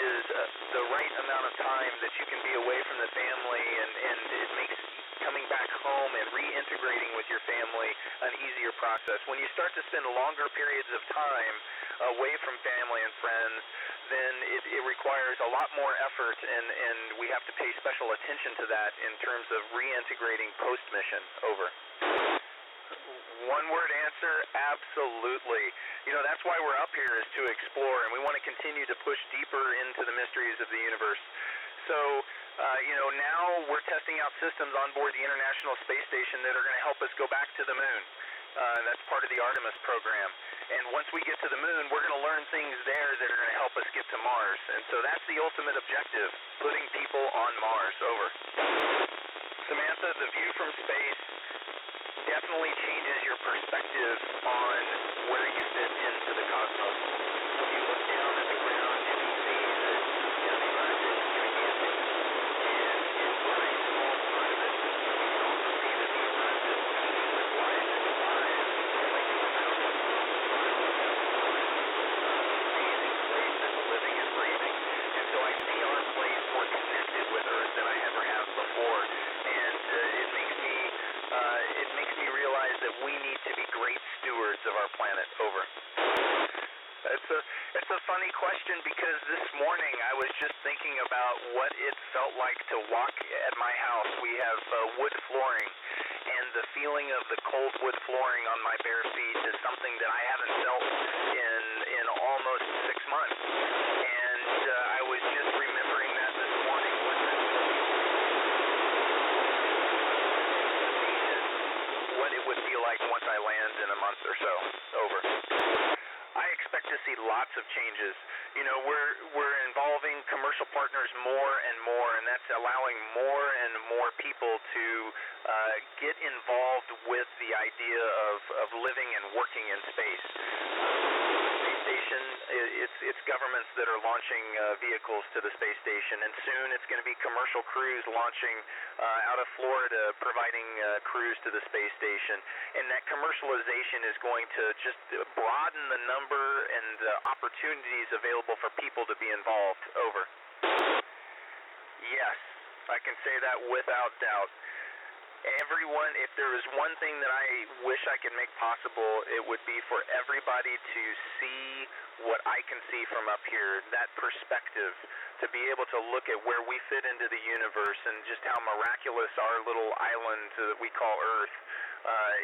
is the right amount of time that you can be away from the family, and it makes coming back home and reintegrating with your family an easier process. When you start to spend longer periods of time away from family and friends, then it requires a lot more effort, and we have to pay special attention to that in terms of reintegrating post-mission. Over. One-word answer, absolutely. That's why we're up here, is to explore, and we want to continue to push deeper into the mysteries of the universe. So, now we're testing out systems on board the International Space Station that are going to help us go back to the moon. That's part of the Artemis program. And once we get to the moon, we're going to learn things there that are going to help us get to Mars. And so that's the ultimate objective, putting people on Mars. Over. Samantha, the view from space definitely changes your perspective on where you fit into the cosmos. When you look down at the ground, you can see that the Earth is gigantic, and it's a very small part of it. You can also see that the Earth is teeming with life and alive, everything around us. Amazing place that's living and breathing. And so I see our place more connected with Earth than I ever have before, and it makes me realize that we need to be great stewards of our planet. Over. It's a funny question, because this morning I was just thinking about what it felt like to walk at my house. We have wood flooring, and the feeling of the cold wood flooring on my bare feet is something that I haven't felt in almost 6 months. And I was just remembering that this morning. What it would feel like once I land in a month or so. Over. I expect to see lots of changes. We're involving commercial partners more and more, and that's allowing more and more people to get involved with the idea of living and working in space. The space station, it's governments that are launching vehicles to the space station, and soon it's going to be commercial crews launching out of Florida, providing crews to the space station. And that commercialization is going to just broaden the number and the opportunities available for people to be involved. Over. Yes, I can say that without doubt. Everyone, if there is one thing that I wish I could make possible, it would be for everybody to see what I can see from up here, that perspective, to be able to look at where we fit into the universe and just how miraculous our little island that we call Earth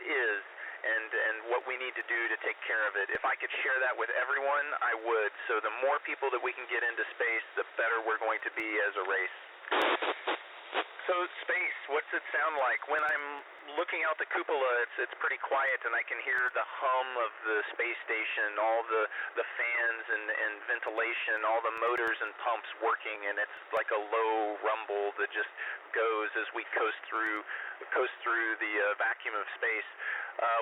is, and what we need to do to take care of it. If I could share that with everyone, I would. So the more people that we can get into space, the better we're going to be as a race. So space, what's it sound like? When I'm looking out the cupola, it's pretty quiet, and I can hear the hum of the space station, all the fans and ventilation, all the motors and pumps working, and it's like a low rumble that just goes as we coast through the vacuum of space.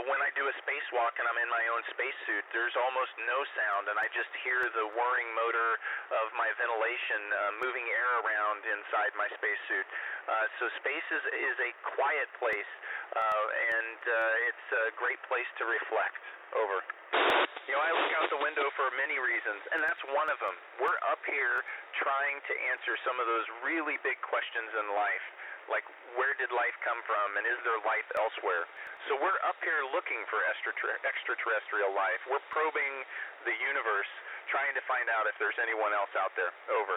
When I do a spacewalk and I'm in my own spacesuit, there's almost no sound, and I just hear the whirring motor of my ventilation moving air around inside my spacesuit. So space is a quiet place, and it's a great place to reflect. Over. I look out the window for many reasons, and that's one of them. We're up here trying to answer some of those really big questions in life, like where did life come from, and is there life elsewhere? So we're up here looking for extraterrestrial life. We're probing the universe, trying to find out if there's anyone else out there. Over.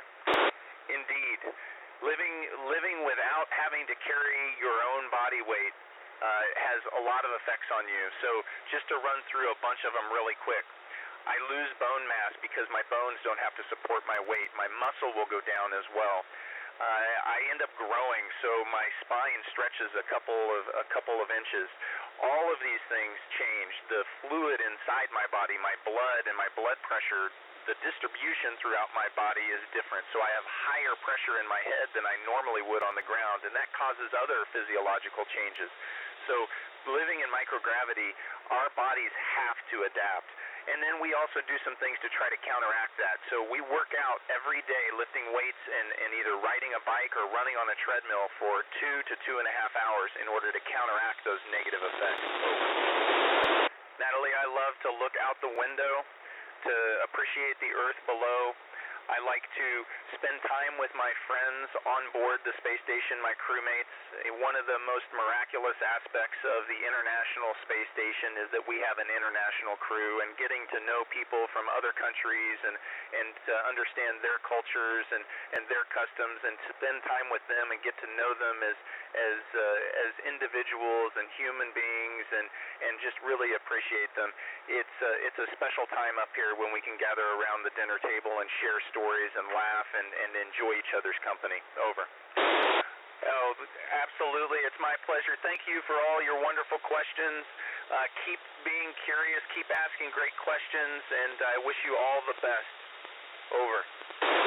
Indeed. Living without having to carry your own body weight has a lot of effects on you. So just to run through a bunch of them really quick. I lose bone mass because my bones don't have to support my weight. My muscle will go down as well. I end up growing, so my spine stretches a couple of inches. All of these things change. The fluid inside my body, my blood and my blood pressure, the distribution throughout my body is different. So I have higher pressure in my head than I normally would on the ground, and that causes other physiological changes. So living in microgravity, our bodies have to adapt. And then we also do some things to try to counteract that. So we work out every day lifting weights and either riding a bike or running on a treadmill for 2 to 2.5 hours in order to counteract those negative effects. Natalie, I love to look out the window to appreciate the earth below. I like to spend time with my friends on board the space station, my crewmates. One of the most miraculous aspects of the International Space Station is that we have an international crew, and getting to know people from other countries and to understand their cultures and their customs, and spend time with them and get to know them as individuals and human beings, and just really appreciate them. It's a special time up here when we can gather around the dinner table and share stories and laugh and enjoy each other's company. Over. Oh, absolutely. It's my pleasure. Thank you for all your wonderful questions. Keep being curious. Keep asking great questions, and I wish you all the best. Over.